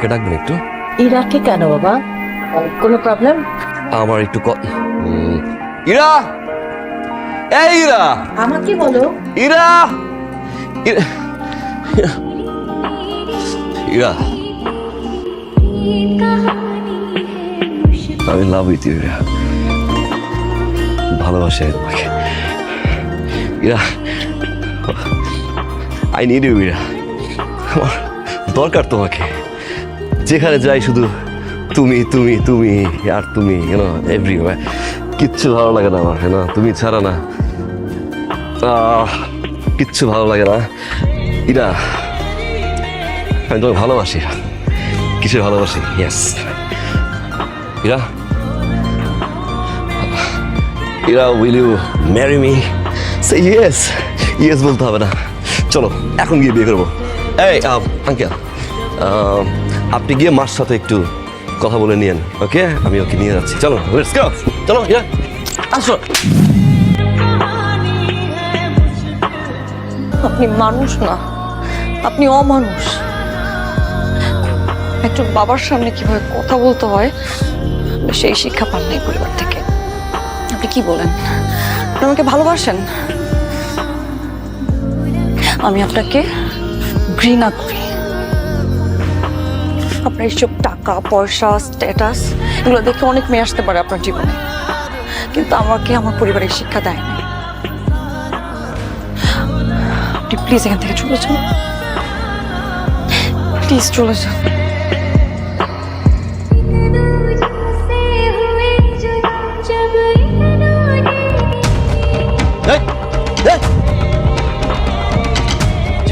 ইরাককে ডাকবেন একটু। ইরাকে কেন বাবা, কোনো প্রবলেম? আমার একটু ইরা, এই ইরা, আমাকে বলো। ইরা, ইরা, ইরা, আমি লাভ উইথ ইউ ইরা, ভালোবাসি আমি তোমাকে Ira, I need you Ira, আমার দরকার তোমাকে, যেখানে যাই শুধু তুমি তুমি তুমি আর তুমি, ইউনো এভরিওয়্যার। কিচ্ছু ভালো লাগে না আমার, না তুমি ছাড়া না কিচ্ছু ভালো লাগে না ইরা। আমি তোমাকে ভালোবাসি, কিছু ভালোবাসি। Yes Ira, Ira, will you marry me? সে ইয়েস, ইয়েস বলতে হবে না, চলো এখন গিয়ে বিয়ে করবো। এই আঙ্কেল, আপনি গিয়ে মার সাথে একটু কথা বলে নিয়েন, ওকে? আমি ওকে নিয়ে যাচ্ছি, চলো লেটস গো, চলো ইরা আসো। আপনি মানুষ না, আপনি অমানুষ। একজন বাবার সামনে কিভাবে কথা বলতে হয় সেই শিক্ষা পান নাই পরিবার থেকে। আপনি কি বলেন? আপনি আমাকে ভালোবাসেন? আমি আপনাকে ঘৃণা করি। আপনার এইসব টাকা পয়সা স্ট্যাটাস এগুলো দেখে অনেক মেয়ে আসতে পারে আপনার জীবনে, কিন্তু আমাকে আমার পরিবারের শিক্ষা দেয় না। আপনি প্লিজ এখান থেকে চলে যান, প্লিজ চলে যান।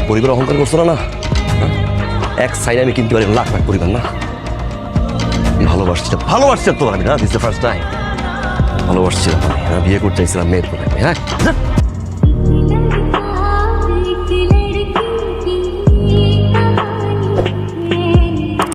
পরিবার অহংকার করছো না, এক সাইডে আমি কিনতে পারি লাখ লাখ পরিবার না। ভালোবাসছিলাম, ভালোবাসছিলাম তোমার আমি, না দিস দ্য ফার্স্ট টাইম ভালোবাসছিলাম আমি, বিয়ে করতে চাইছিলাম মেয়ের পরে। হ্যাঁ